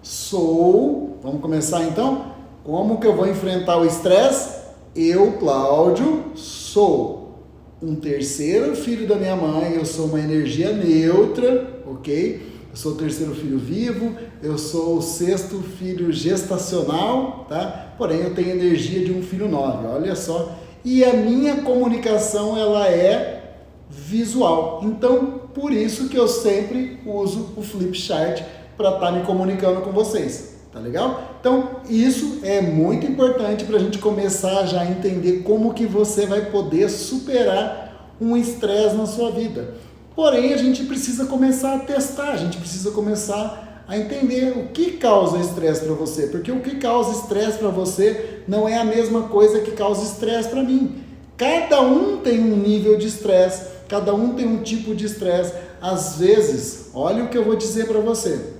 sou... Vamos começar então? Como que eu vou enfrentar o estresse? Eu, Cláudio, sou um terceiro filho da minha mãe, eu sou uma energia neutra, ok? Eu sou o terceiro filho vivo, eu sou o sexto filho gestacional, tá? Porém, eu tenho energia de um filho 9, olha só. E a minha comunicação, ela é visual. Então, por isso que eu sempre uso o flip chart para estar me comunicando com vocês. Tá legal? Então, isso é muito importante para a gente começar já a entender como que você vai poder superar um estresse na sua vida. Porém, a gente precisa começar a testar, a gente precisa começar a entender o que causa estresse para você. Porque o que causa estresse para você não é a mesma coisa que causa estresse para mim. Cada um tem um nível de estresse, cada um tem um tipo de estresse. Às vezes, olha o que eu vou dizer para você.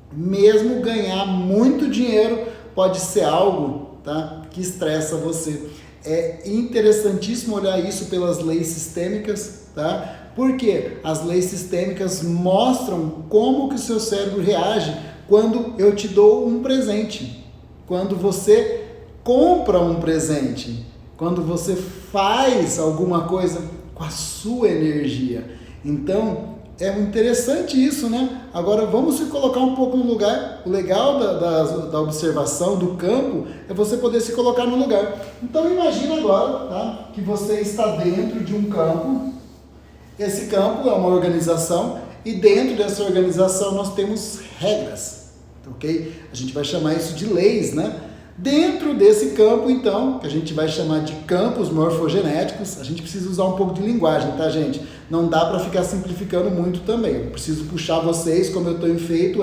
Mesmo ganhar muito dinheiro pode ser algo, tá, que estressa você. É interessantíssimo olhar isso pelas leis sistêmicas, tá? Porque as leis sistêmicas mostram como que o seu cérebro reage quando eu te dou um presente, quando você compra um presente, quando você faz alguma coisa com a sua energia. Então, é interessante isso, né? Agora vamos se colocar um pouco no lugar. O legal da observação do campo é você poder se colocar no lugar. Então imagina agora, tá, que você está dentro de um campo. Esse campo é uma organização e dentro dessa organização nós temos regras, ok? A gente vai chamar isso de leis, né? Dentro desse campo, então, que a gente vai chamar de campos morfogenéticos, a gente precisa usar um pouco de linguagem, tá, gente? Não dá para ficar simplificando muito também. Eu preciso puxar vocês, como eu tenho feito,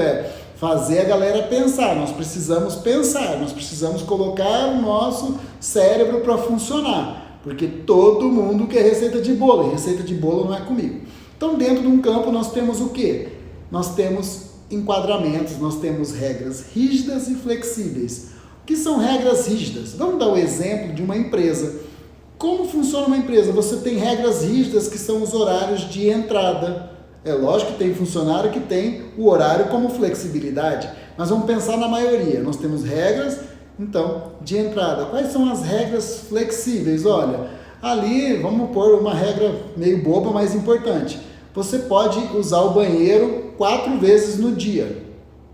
fazer a galera pensar. Nós precisamos pensar, nós precisamos colocar o nosso cérebro para funcionar. Porque todo mundo quer receita de bolo, e receita de bolo não é comigo. Então, dentro de um campo, nós temos o quê? Nós temos enquadramentos, nós temos regras rígidas e flexíveis. O que são regras rígidas? Vamos dar o exemplo de uma empresa. Como funciona uma empresa? Você tem regras rígidas que são os horários de entrada. É lógico que tem funcionário que tem o horário como flexibilidade, mas vamos pensar na maioria. Nós temos regras, então, de entrada. Quais são as regras flexíveis? Olha, ali vamos pôr uma regra meio boba, mas importante. Você pode usar o banheiro 4 vezes no dia.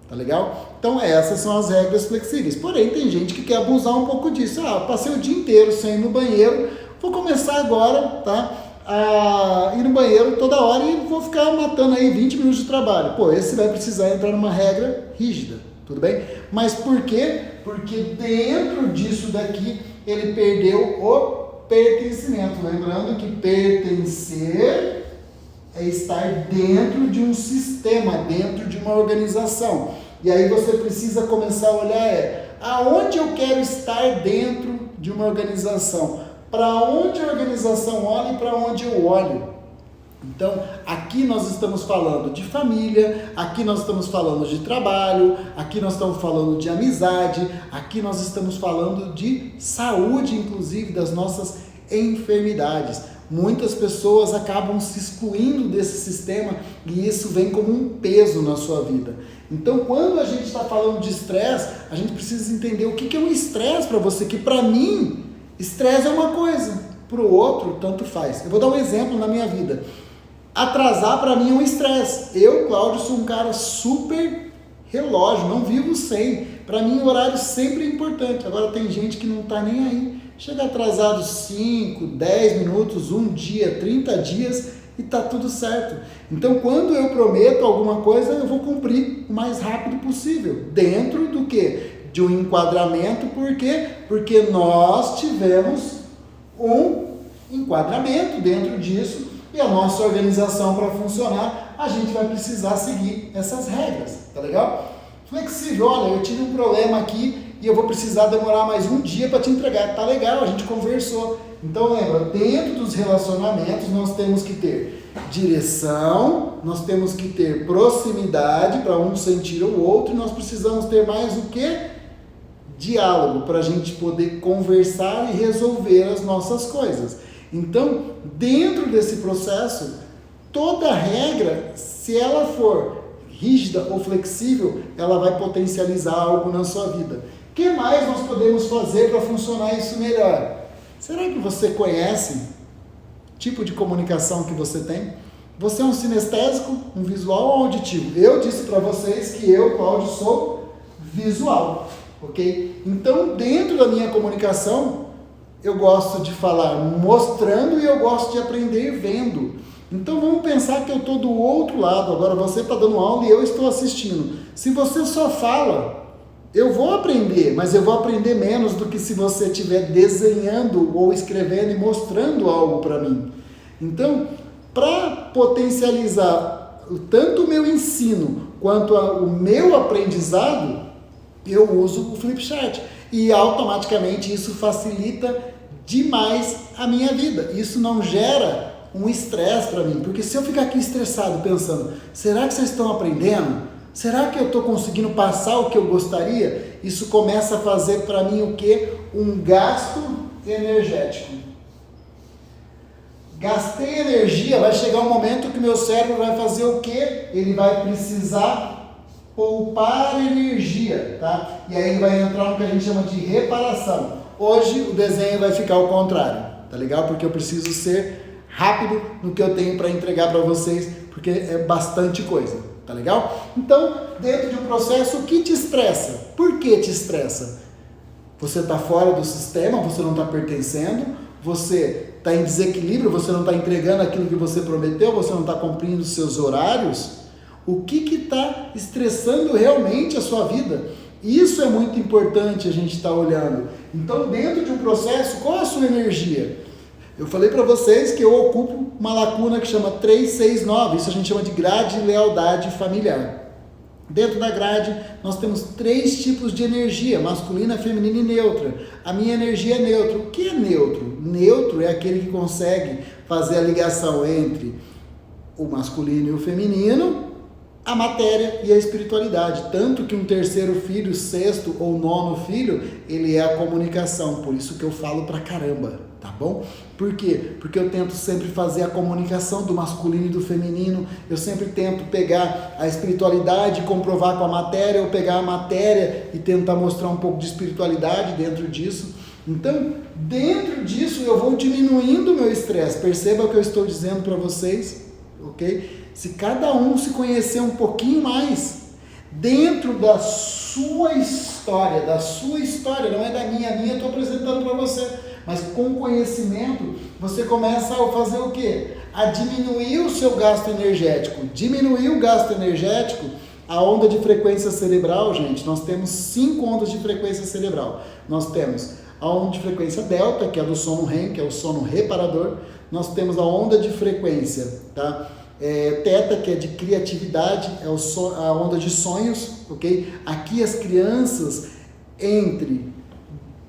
Tá legal? Então essas são as regras flexíveis. Porém, tem gente que quer abusar um pouco disso. Passei o dia inteiro sem ir no banheiro, vou começar agora, tá, a ir no banheiro toda hora e vou ficar matando aí 20 minutos de trabalho. Pô, esse vai precisar entrar numa regra rígida, tudo bem? Mas por quê? Porque dentro disso daqui ele perdeu o pertencimento. Lembrando que pertencer é estar dentro de um sistema, dentro de uma organização. E aí você precisa começar a olhar aonde eu quero estar dentro de uma organização. Para onde a organização olha e para onde eu olho. Então, aqui nós estamos falando de família, aqui nós estamos falando de trabalho, aqui nós estamos falando de amizade, aqui nós estamos falando de saúde, inclusive das nossas enfermidades. Muitas pessoas acabam se excluindo desse sistema e isso vem como um peso na sua vida. Então, quando a gente está falando de estresse, a gente precisa entender o que é um estresse para você, que para mim, estresse é uma coisa, para o outro, tanto faz. Eu vou dar um exemplo na minha vida. Atrasar para mim é um estresse. Eu, Cláudio, sou um cara super relógio, não vivo sem. Para mim, o horário sempre é importante. Agora, tem gente que não está nem aí. Chega atrasado 5, 10 minutos, 1 dia, 30 dias e tá tudo certo. Então, quando eu prometo alguma coisa, eu vou cumprir o mais rápido possível. Dentro do quê? De um enquadramento. Por quê? Porque nós tivemos um enquadramento dentro disso e a nossa organização para funcionar, a gente vai precisar seguir essas regras. Tá legal? Flexível, olha, eu tive um problema aqui e eu vou precisar demorar mais 1 dia para te entregar. Tá legal, a gente conversou. Então lembra, dentro dos relacionamentos nós temos que ter direção, nós temos que ter proximidade para um sentir o outro e nós precisamos ter mais o que? Diálogo, para a gente poder conversar e resolver as nossas coisas. Então, dentro desse processo, toda regra, se ela for rígida ou flexível, ela vai potencializar algo na sua vida. O que mais nós podemos fazer para funcionar isso melhor? Será que você conhece o tipo de comunicação que você tem? Você é um sinestésico, um visual ou auditivo? Eu disse para vocês que eu, Cláudio, sou visual, ok? Então, dentro da minha comunicação, eu gosto de falar mostrando e eu gosto de aprender vendo. Então, vamos pensar que eu estou do outro lado. Agora, você está dando aula e eu estou assistindo. Se você só fala, eu vou aprender, mas eu vou aprender menos do que se você estiver desenhando ou escrevendo e mostrando algo para mim. Então, para potencializar tanto o meu ensino quanto o meu aprendizado, eu uso o Flipchart. E automaticamente isso facilita demais a minha vida. Isso não gera um estresse para mim, porque se eu ficar aqui estressado pensando, será que vocês estão aprendendo? Será que eu estou conseguindo passar o que eu gostaria? Isso começa a fazer para mim o quê? Um gasto energético. Gastei energia, vai chegar um momento que meu cérebro vai fazer o quê? Ele vai precisar poupar energia, tá? E aí ele vai entrar no que a gente chama de reparação. Hoje o desenho vai ficar ao contrário, tá legal? Porque eu preciso ser rápido no que eu tenho para entregar para vocês, porque é bastante coisa, tá legal? Então, dentro de um processo, o que te estressa? Por que te estressa? Você está fora do sistema, você não está pertencendo, você está em desequilíbrio, você não está entregando aquilo que você prometeu, você não está cumprindo os seus horários. O que está estressando realmente a sua vida? Isso é muito importante a gente estar olhando. Então, dentro de um processo, qual é a sua energia? Eu falei para vocês que eu ocupo uma lacuna que chama 369, isso a gente chama de grade de lealdade familiar. Dentro da grade, nós temos 3 tipos de energia, masculina, feminina e neutra. A minha energia é neutra. O que é neutro? Neutro é aquele que consegue fazer a ligação entre o masculino e o feminino, a matéria e a espiritualidade. Tanto que um terceiro filho, sexto ou nono filho, ele é a comunicação. Por isso que eu falo pra caramba, tá bom? Por quê? Porque eu tento sempre fazer a comunicação do masculino e do feminino. Eu sempre tento pegar a espiritualidade e comprovar com a matéria, ou pegar a matéria e tentar mostrar um pouco de espiritualidade dentro disso. Então, dentro disso, eu vou diminuindo o meu estresse. Perceba o que eu estou dizendo para vocês, ok? Se cada um se conhecer um pouquinho mais dentro da sua história, não é da minha, a minha eu estou apresentando para você, mas com conhecimento você começa a fazer o quê? A diminuir o seu gasto energético. Diminuir o gasto energético, a onda de frequência cerebral, gente, nós temos 5 ondas de frequência cerebral. Nós temos a onda de frequência delta, que é do sono REM, que é o sono reparador. Nós temos a onda de frequência, tá? Teta, que é de criatividade, é a onda de sonhos, ok? Aqui as crianças entre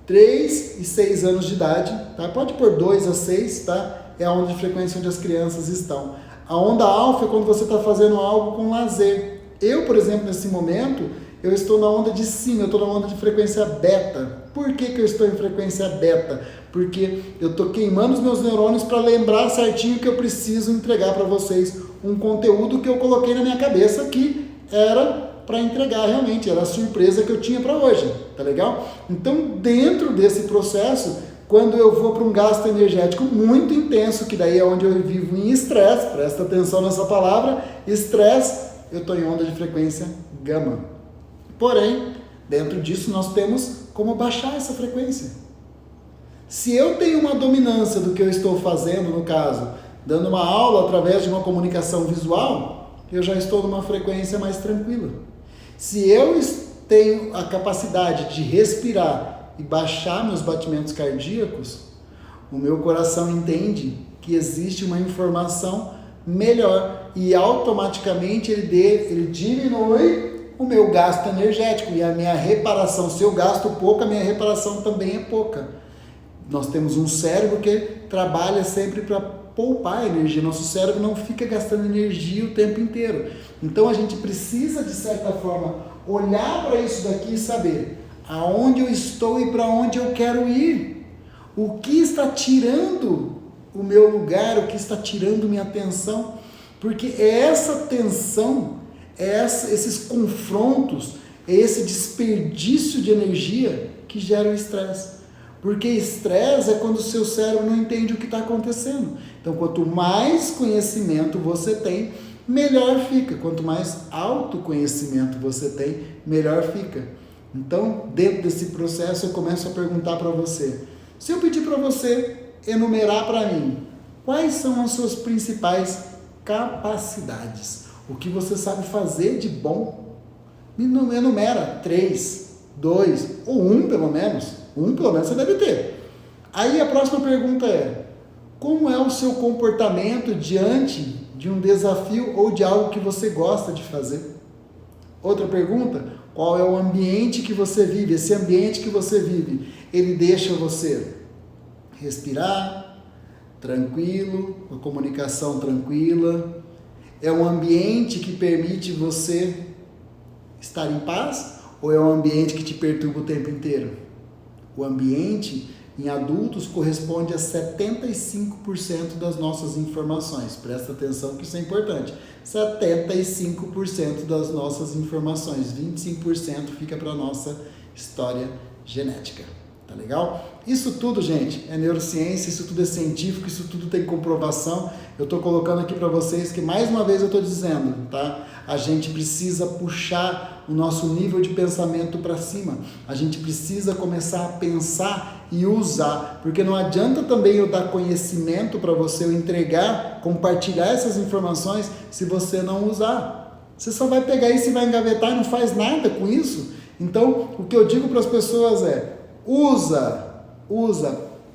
3 e 6 anos de idade, tá? Pode pôr 2 a 6, tá? É a onda de frequência onde as crianças estão. A onda alfa é quando você está fazendo algo com lazer. Eu, por exemplo, nesse momento, eu estou na onda de cima, eu estou na onda de frequência beta. Por que eu estou em frequência beta? Porque eu estou queimando os meus neurônios para lembrar certinho que eu preciso entregar para vocês um conteúdo que eu coloquei na minha cabeça que era para entregar realmente, era a surpresa que eu tinha para hoje, tá legal? Então, dentro desse processo, quando eu vou para um gasto energético muito intenso, que daí é onde eu vivo em estresse, presta atenção nessa palavra, estresse, eu estou em onda de frequência gama. Porém, dentro disso nós temos como baixar essa frequência. Se eu tenho uma dominância do que eu estou fazendo, no caso, dando uma aula através de uma comunicação visual, eu já estou numa frequência mais tranquila. Se eu tenho a capacidade de respirar e baixar meus batimentos cardíacos, o meu coração entende que existe uma informação melhor e automaticamente ele diminui o meu gasto energético e a minha reparação. Se eu gasto pouco, a minha reparação também é pouca. Nós temos um cérebro que trabalha sempre para poupar energia. Nosso cérebro não fica gastando energia o tempo inteiro. Então a gente precisa, de certa forma, olhar para isso daqui e saber aonde eu estou e para onde eu quero ir. O que está tirando o meu lugar, o que está tirando minha atenção. Porque essa tensão Esses confrontos, esse desperdício de energia que gera o estresse. Porque estresse é quando o seu cérebro não entende o que está acontecendo. Então, quanto mais conhecimento você tem, melhor fica. Quanto mais autoconhecimento você tem, melhor fica. Então, dentro desse processo, eu começo a perguntar para você. Se eu pedir para você enumerar para mim, quais são as suas principais capacidades? O que você sabe fazer de bom? Me enumera 3, 2 ou 1 pelo menos. 1 pelo menos você deve ter. Aí a próxima pergunta é: como é o seu comportamento diante de um desafio ou de algo que você gosta de fazer? Outra pergunta: qual é o ambiente que você vive? Esse ambiente que você vive, ele deixa você respirar, tranquilo, uma comunicação tranquila? É um ambiente que permite você estar em paz? Ou é um ambiente que te perturba o tempo inteiro? O ambiente, em adultos, corresponde a 75% das nossas informações. Presta atenção que isso é importante. 75% das nossas informações. 25% fica para a nossa história genética. Tá legal? Isso tudo, gente, é neurociência, isso tudo é científico, isso tudo tem comprovação. Eu estou colocando aqui para vocês que, mais uma vez, eu estou dizendo, tá? A gente precisa puxar o nosso nível de pensamento para cima. A gente precisa começar a pensar e usar, porque não adianta também eu dar conhecimento para você, eu entregar, compartilhar essas informações, se você não usar. Você só vai pegar isso e vai engavetar e não faz nada com isso. Então, o que eu digo para as pessoas é: usa,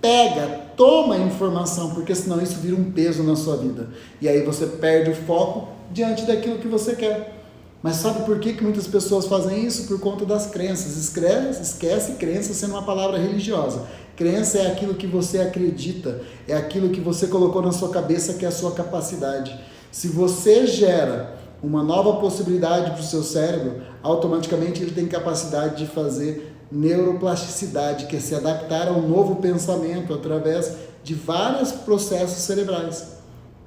pega, toma a informação, porque senão isso vira um peso na sua vida. E aí você perde o foco diante daquilo que você quer. Mas sabe por que muitas pessoas fazem isso? Por conta das crenças. Esquece crença sendo uma palavra religiosa. Crença é aquilo que você acredita, é aquilo que você colocou na sua cabeça que é a sua capacidade. Se você gera uma nova possibilidade para o seu cérebro, automaticamente ele tem capacidade de fazer neuroplasticidade, que é se adaptar a um novo pensamento através de vários processos cerebrais.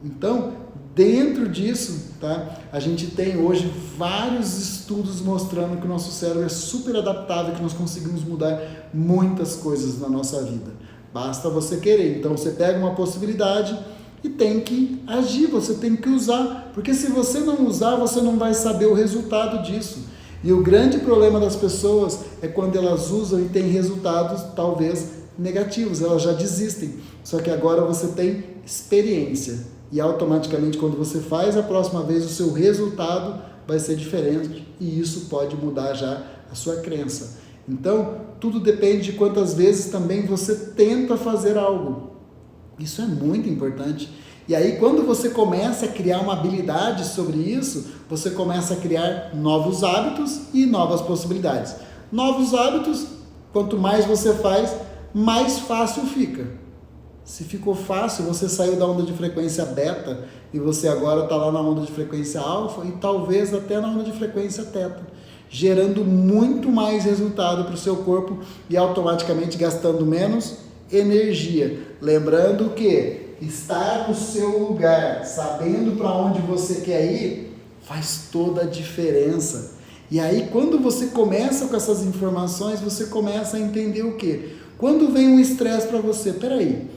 Então, dentro disso, tá, a gente tem hoje vários estudos mostrando que o nosso cérebro é super adaptável, que nós conseguimos mudar muitas coisas na nossa vida. Basta você querer. Então, você pega uma possibilidade e tem que agir, você tem que usar, porque se você não usar, você não vai saber o resultado disso. E o grande problema das pessoas é quando elas usam e têm resultados talvez negativos, elas já desistem. Só que agora você tem experiência e automaticamente quando você faz a próxima vez, o seu resultado vai ser diferente e isso pode mudar já a sua crença. Então, tudo depende de quantas vezes também você tenta fazer algo. Isso é muito importante. E aí, quando você começa a criar uma habilidade sobre isso, você começa a criar novos hábitos e novas possibilidades. Novos hábitos, quanto mais você faz, mais fácil fica. Se ficou fácil, você saiu da onda de frequência beta e você agora está lá na onda de frequência alfa e talvez até na onda de frequência teta, gerando muito mais resultado para o seu corpo e automaticamente gastando menos energia. Lembrando que estar no seu lugar, sabendo para onde você quer ir, faz toda a diferença. E aí, quando você começa com essas informações, você começa a entender o quê? Quando vem um estresse para você, peraí,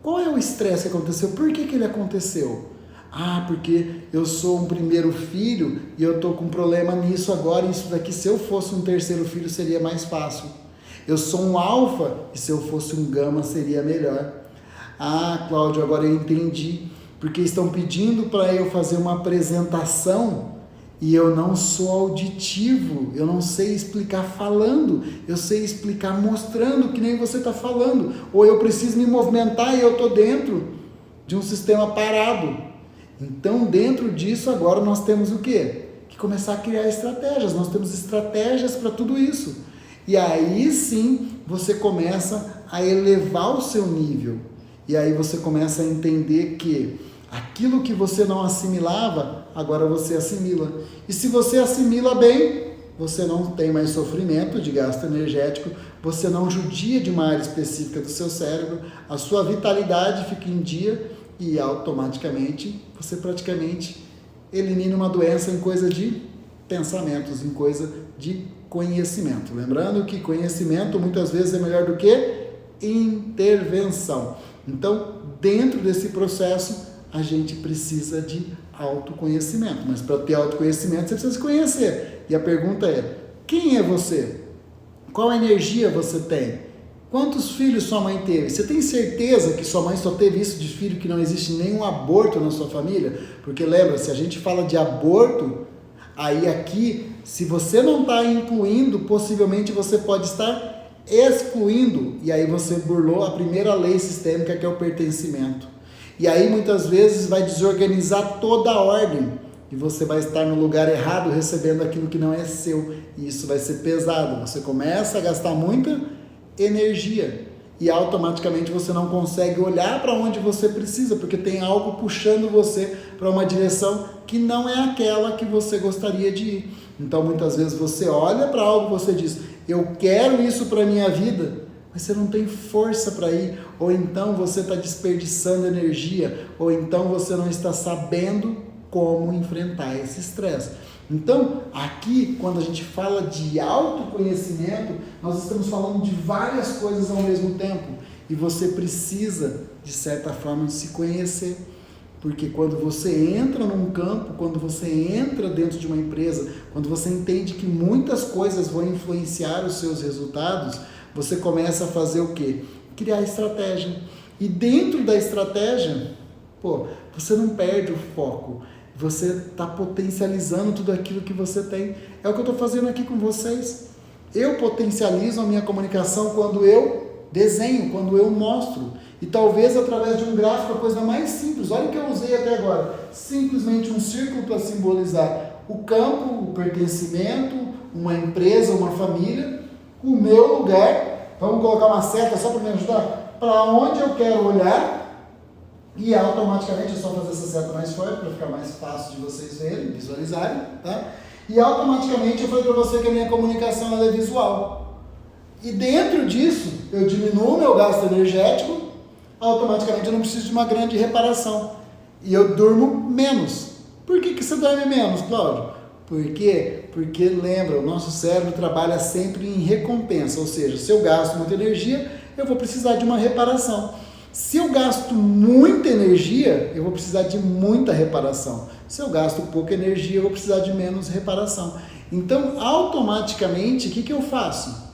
qual é o estresse que aconteceu? Por que ele aconteceu? Ah, porque eu sou um primeiro filho e eu estou com problema nisso agora, isso daqui, se eu fosse um terceiro filho, seria mais fácil. Eu sou um alfa e se eu fosse um gama, seria melhor. Ah, Cláudio, agora eu entendi, porque estão pedindo para eu fazer uma apresentação e eu não sou auditivo, eu não sei explicar falando, eu sei explicar mostrando que nem você está falando, ou eu preciso me movimentar e eu estou dentro de um sistema parado. Então, dentro disso, agora nós temos o quê? Que começar a criar estratégias, nós temos estratégias para tudo isso. E aí sim, você começa a elevar o seu nível. E aí você começa a entender que aquilo que você não assimilava, agora você assimila. E se você assimila bem, você não tem mais sofrimento de gasto energético, você não judia de uma área específica do seu cérebro, a sua vitalidade fica em dia e automaticamente você praticamente elimina uma doença em coisa de pensamentos, em coisa de conhecimento. Lembrando que conhecimento muitas vezes é melhor do que intervenção. Então, dentro desse processo, a gente precisa de autoconhecimento. Mas para ter autoconhecimento, você precisa se conhecer. E a pergunta é, quem é você? Qual energia você tem? Quantos filhos sua mãe teve? Você tem certeza que sua mãe só teve isso de filho, que não existe nenhum aborto na sua família? Porque lembra, se a gente fala de aborto, aí aqui, se você não está incluindo, possivelmente você pode estar excluindo. E aí você burlou a primeira lei sistêmica, que é o pertencimento. E aí muitas vezes vai desorganizar toda a ordem. E você vai estar no lugar errado, recebendo aquilo que não é seu. E isso vai ser pesado. Você começa a gastar muita energia e automaticamente você não consegue olhar para onde você precisa, porque tem algo puxando você para uma direção que não é aquela que você gostaria de ir. Então muitas vezes você olha para algo e você diz, eu quero isso para a minha vida, mas você não tem força para ir, ou então você está desperdiçando energia, ou então você não está sabendo como enfrentar esse estresse. Então, aqui, quando a gente fala de autoconhecimento, nós estamos falando de várias coisas ao mesmo tempo. E você precisa, de certa forma, de se conhecer. Porque quando você entra num campo, quando você entra dentro de uma empresa, quando você entende que muitas coisas vão influenciar os seus resultados, você começa a fazer o quê? Criar estratégia. E dentro da estratégia, você não perde o foco. Você está potencializando tudo aquilo que você tem. É o que eu estou fazendo aqui com vocês. Eu potencializo a minha comunicação quando eu desenho, quando eu mostro. E talvez através de um gráfico, a coisa mais simples. Olha o que eu usei até agora. Simplesmente um círculo para simbolizar o campo, o pertencimento, uma empresa, uma família, o meu lugar. Vamos colocar uma seta só para me ajudar? Para onde eu quero olhar. E automaticamente, é só fazer essa seta mais forte para ficar mais fácil de vocês verem, visualizarem, tá? E automaticamente eu falei para você que a minha comunicação ela é visual. E dentro disso, eu diminuo o meu gasto energético, automaticamente eu não preciso de uma grande reparação. E eu durmo menos. Por que você dorme menos, Cláudio? Por quê? Porque lembra, o nosso cérebro trabalha sempre em recompensa, ou seja, se eu gasto muita energia, eu vou precisar de uma reparação. Se eu gasto muita energia, eu vou precisar de muita reparação. Se eu gasto pouca energia, eu vou precisar de menos reparação. Então, automaticamente, o que eu faço?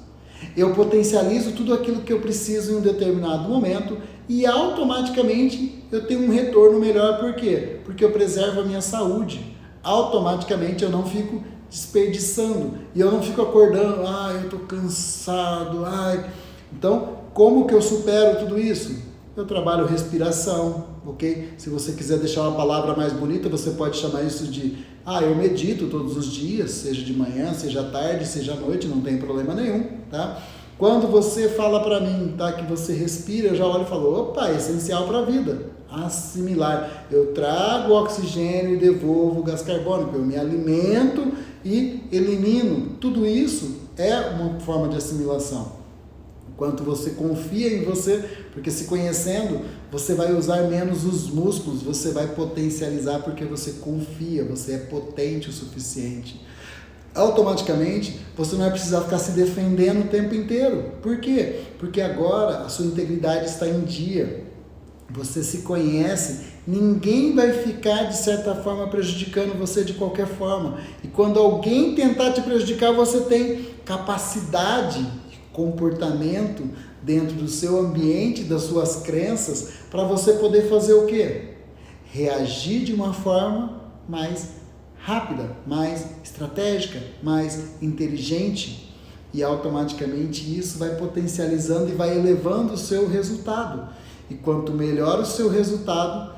Eu potencializo tudo aquilo que eu preciso em um determinado momento e automaticamente eu tenho um retorno melhor. Por quê? Porque eu preservo a minha saúde. Automaticamente eu não fico desperdiçando e eu não fico acordando, eu estou cansado, Então, como que eu supero tudo isso? Eu trabalho respiração, ok? Se você quiser deixar uma palavra mais bonita, você pode chamar isso de, eu medito todos os dias, seja de manhã, seja à tarde, seja à noite, não tem problema nenhum, tá? Quando você fala para mim, tá, que você respira, eu já olho e falo, opa, é essencial para a vida. Assimilar. Eu trago oxigênio e devolvo o gás carbônico, eu me alimento e elimino. Tudo isso é uma forma de assimilação. Enquanto você confia em você, porque se conhecendo, você vai usar menos os músculos, você vai potencializar porque você confia, você é potente o suficiente. Automaticamente, você não vai precisar ficar se defendendo o tempo inteiro. Por quê? Porque agora a sua integridade está em dia. Você se conhece, ninguém vai ficar, de certa forma, prejudicando você de qualquer forma. E quando alguém tentar te prejudicar, você tem capacidade, comportamento dentro do seu ambiente, das suas crenças, para você poder fazer o quê? Reagir de uma forma mais rápida, mais estratégica, mais inteligente, e automaticamente isso vai potencializando e vai elevando o seu resultado. E quanto melhor o seu resultado,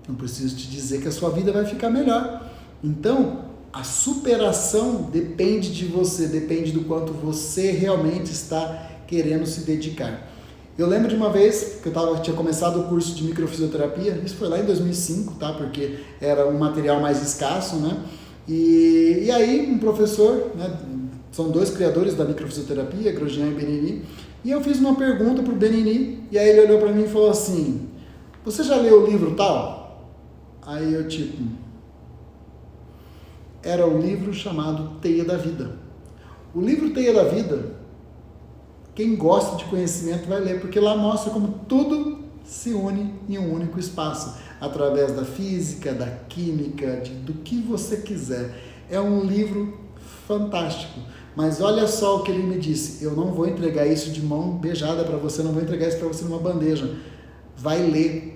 não preciso te dizer que a sua vida vai ficar melhor. Então, a superação depende de você, depende do quanto você realmente está querendo se dedicar. Eu lembro de uma vez que eu tinha começado o curso de microfisioterapia, isso foi lá em 2005, tá? Porque era um material mais escasso, né? E aí um professor, né? São dois criadores da microfisioterapia, Grosjean e Benini, e eu fiz uma pergunta para o Benini, e aí ele olhou para mim e falou assim, você já leu o livro tal? Aí eu era o livro chamado Teia da Vida. O livro Teia da Vida, quem gosta de conhecimento vai ler, porque lá mostra como tudo se une em um único espaço, através da física, da química, do que você quiser. É um livro fantástico. Mas olha só o que ele me disse: eu não vou entregar isso de mão beijada para você, não vou entregar isso para você numa bandeja. Vai ler.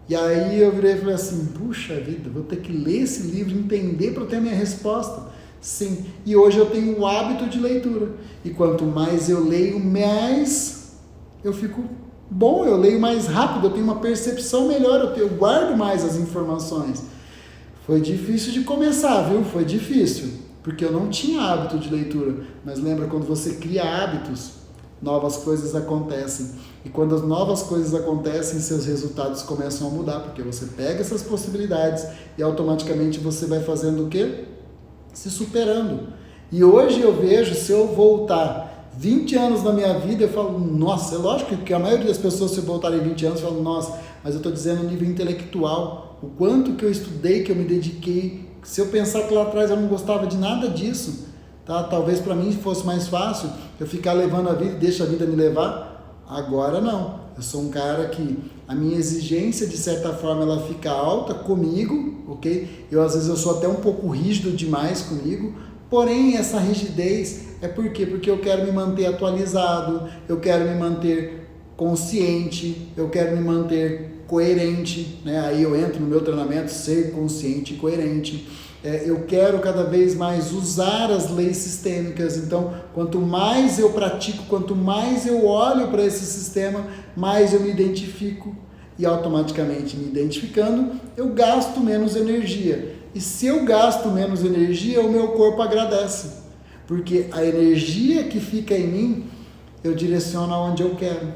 E aí eu virei e falei assim: puxa vida, vou ter que ler esse livro, entender para ter a minha resposta. Sim, e hoje eu tenho o hábito de leitura. E quanto mais eu leio, mais eu fico bom, eu leio mais rápido, eu tenho uma percepção melhor, eu guardo mais as informações. Foi difícil de começar, viu? Foi difícil, porque eu não tinha hábito de leitura. Mas lembra, quando você cria hábitos, novas coisas acontecem. E quando as novas coisas acontecem, seus resultados começam a mudar, porque você pega essas possibilidades e automaticamente você vai fazendo o quê? Se superando. E hoje eu vejo, se eu voltar 20 anos na minha vida, eu falo, nossa, é lógico que a maioria das pessoas, se voltarem 20 anos, falam, nossa, mas eu estou dizendo no nível intelectual, o quanto que eu estudei, que eu me dediquei. Se eu pensar que lá atrás eu não gostava de nada disso, tá? Talvez para mim fosse mais fácil eu ficar levando a vida e deixa a vida me levar. Agora não. Eu sou um cara que a minha exigência, de certa forma, ela fica alta comigo, ok? Às vezes eu sou até um pouco rígido demais comigo, porém essa rigidez é por quê? Porque eu quero me manter atualizado, eu quero me manter consciente, eu quero me manter coerente, né? Aí eu entro no meu treinamento, ser consciente e coerente. Eu quero cada vez mais usar as leis sistêmicas. Então, quanto mais eu pratico, quanto mais eu olho para esse sistema, mais eu me identifico. E automaticamente me identificando, eu gasto menos energia. E se eu gasto menos energia, o meu corpo agradece. Porque a energia que fica em mim, eu direciono aonde eu quero.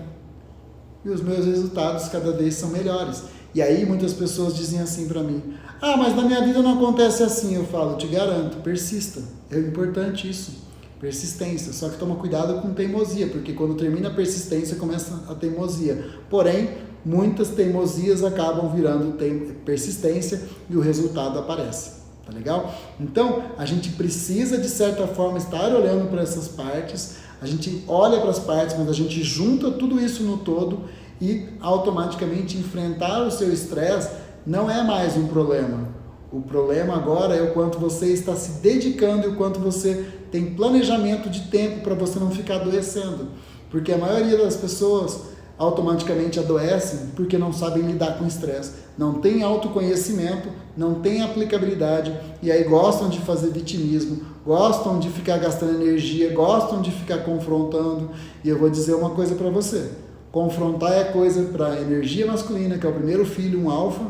E os meus resultados cada vez são melhores. E aí muitas pessoas dizem assim para mim: ah, mas na minha vida não acontece assim. Eu falo, te garanto, persista. É importante isso, persistência. Só que toma cuidado com teimosia, porque quando termina a persistência, começa a teimosia. Porém, muitas teimosias acabam virando persistência e o resultado aparece. Tá legal? Então, a gente precisa, de certa forma, estar olhando para essas partes. A gente olha para as partes, mas a gente junta tudo isso no todo e automaticamente enfrentar o seu estresse não é mais um problema. O problema agora é o quanto você está se dedicando e o quanto você tem planejamento de tempo para você não ficar adoecendo. Porque a maioria das pessoas automaticamente adoecem porque não sabem lidar com o estresse. Não tem autoconhecimento, não tem aplicabilidade e aí gostam de fazer vitimismo, gostam de ficar gastando energia, gostam de ficar confrontando. E eu vou dizer uma coisa para você. Confrontar é coisa para energia masculina, que é o primeiro filho, um alfa,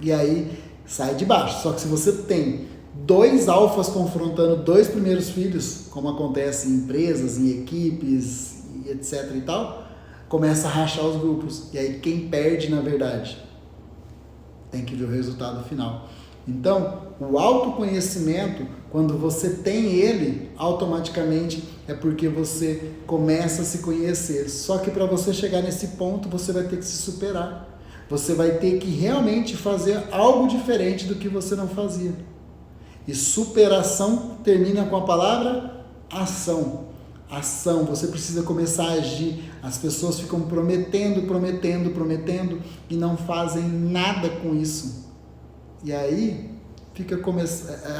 e aí sai de baixo. Só que se você tem 2 alfas confrontando 2 primeiros filhos, como acontece em empresas, em equipes, e etc e tal, começa a rachar os grupos. E aí quem perde, na verdade, tem que ver o resultado final. Então, o autoconhecimento, quando você tem ele, automaticamente é porque você começa a se conhecer. Só que para você chegar nesse ponto, você vai ter que se superar. Você vai ter que realmente fazer algo diferente do que você não fazia. E superação termina com a palavra ação. Ação, você precisa começar a agir. As pessoas ficam prometendo e não fazem nada com isso. E aí fica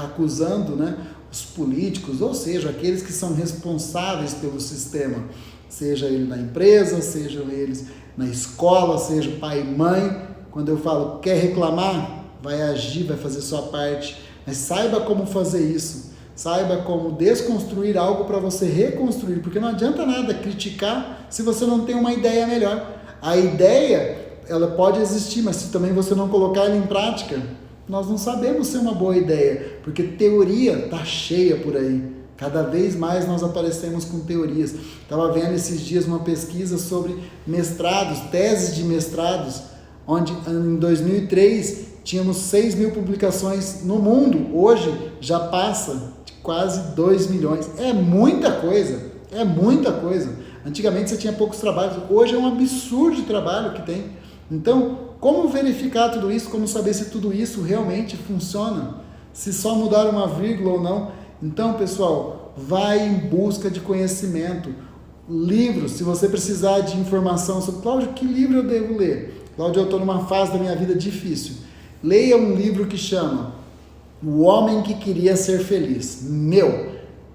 acusando, né, os políticos, ou seja, aqueles que são responsáveis pelo sistema, seja ele na empresa, seja eles na escola, seja pai e mãe. Quando eu falo, quer reclamar? Vai agir, vai fazer sua parte, mas saiba como fazer isso. Saiba como desconstruir algo para você reconstruir, porque não adianta nada criticar se você não tem uma ideia melhor. A ideia, ela pode existir, mas se também você não colocar ela em prática, nós não sabemos se é uma boa ideia, porque teoria está cheia por aí. Cada vez mais nós aparecemos com teorias. Estava vendo esses dias uma pesquisa sobre mestrados, teses de mestrados, onde em 2003 tínhamos 6 mil publicações no mundo. Hoje já passa de quase 2 milhões. É muita coisa, é muita coisa. Antigamente você tinha poucos trabalhos, hoje é um absurdo de trabalho que tem. Então, como verificar tudo isso? Como saber se tudo isso realmente funciona? se só mudar uma vírgula ou não. Então, pessoal, vai em busca de conhecimento. Livros, se você precisar de informação sobre, Cláudio, que livro eu devo ler? Cláudio, eu estou numa fase da minha vida difícil. Leia um livro que chama O Homem que Queria Ser Feliz.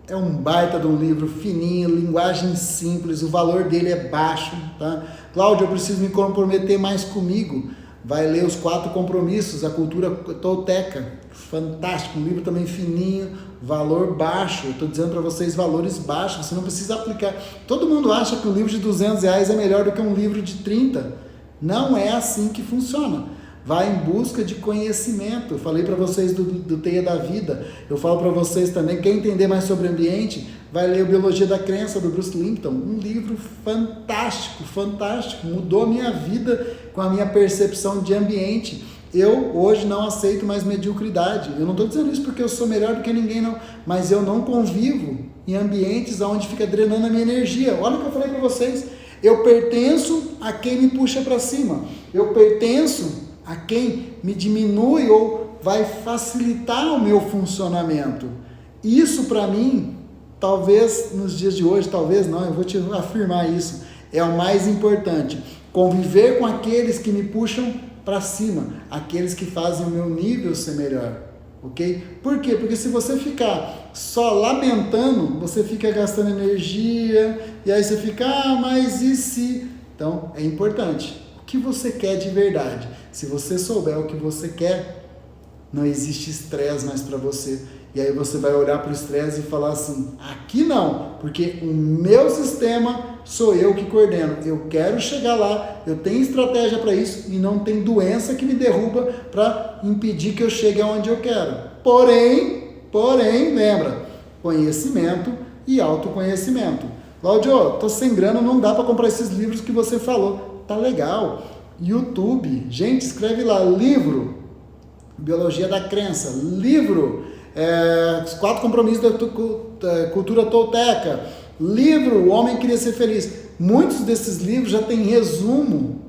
É um baita de um livro fininho, linguagem simples, o valor dele é baixo, tá? Cláudio, eu preciso me comprometer mais comigo. Vai ler Os 4 Compromissos, a cultura tolteca. Fantástico, um livro também fininho, valor baixo. Eu estou dizendo para vocês valores baixos, você não precisa aplicar. Todo mundo acha que um livro de R$200 é melhor do que um livro de 30. Não é assim que funciona. Vai em busca de conhecimento. Eu falei para vocês do Teia da Vida. Eu falo para vocês também, quer entender mais sobre ambiente, vai ler o Biologia da Crença, do Bruce Lipton. Um livro fantástico, fantástico. Mudou a minha vida com a minha percepção de ambiente. Eu hoje não aceito mais mediocridade. Eu não estou dizendo isso porque eu sou melhor do que ninguém, não. Mas eu não convivo em ambientes onde fica drenando a minha energia. Olha o que eu falei para vocês. Eu pertenço a quem me puxa para cima. Eu pertenço a quem me diminui ou vai facilitar o meu funcionamento. Isso para mim, talvez nos dias de hoje, talvez não, eu vou te afirmar isso, é o mais importante. Conviver com aqueles que me puxam para cima, aqueles que fazem o meu nível ser melhor, ok? Por quê? Porque se você ficar só lamentando, você fica gastando energia, e aí você fica, mas e se? Então, é importante. O que você quer de verdade? Se você souber o que você quer, não existe estresse mais para você. E aí você vai olhar para o estresse e falar assim, aqui não, porque o meu sistema sou eu que coordeno. Eu quero chegar lá, eu tenho estratégia para isso e não tem doença que me derruba para impedir que eu chegue aonde eu quero. Porém, lembra, conhecimento e autoconhecimento. Cláudio, tô sem grana, não dá para comprar esses livros que você falou. Tá legal. YouTube, gente, escreve lá, livro, Biologia da Crença, livro, Os 4 Compromissos da Cultura Tolteca, livro, O Homem Queria Ser Feliz. Muitos desses livros já tem resumo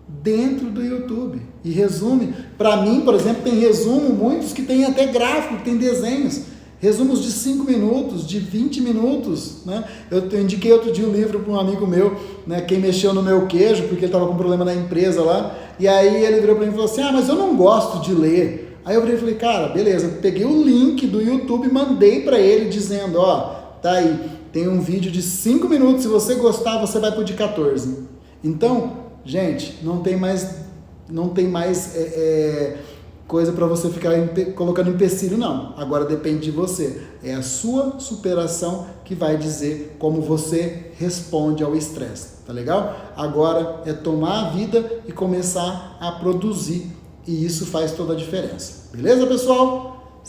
dentro do YouTube. E resume, para mim, por exemplo, tem resumo, muitos que tem até gráfico, que tem desenhos. Resumos de 5 minutos, de 20 minutos, né? Eu indiquei outro dia um livro para um amigo meu, né? Quem mexeu no meu queijo, porque ele estava com problema na empresa lá, e aí ele virou para mim e falou assim, mas eu não gosto de ler. Aí eu virei e falei, cara, beleza, eu peguei o link do YouTube e mandei para ele dizendo, tá aí, tem um vídeo de 5 minutos, se você gostar, você vai pro de 14. Então, gente, não tem mais coisa para você ficar colocando empecilho, não. Agora depende de você. É a sua superação que vai dizer como você responde ao estresse, tá legal? Agora é tomar a vida e começar a produzir. E isso faz toda a diferença. Beleza, pessoal?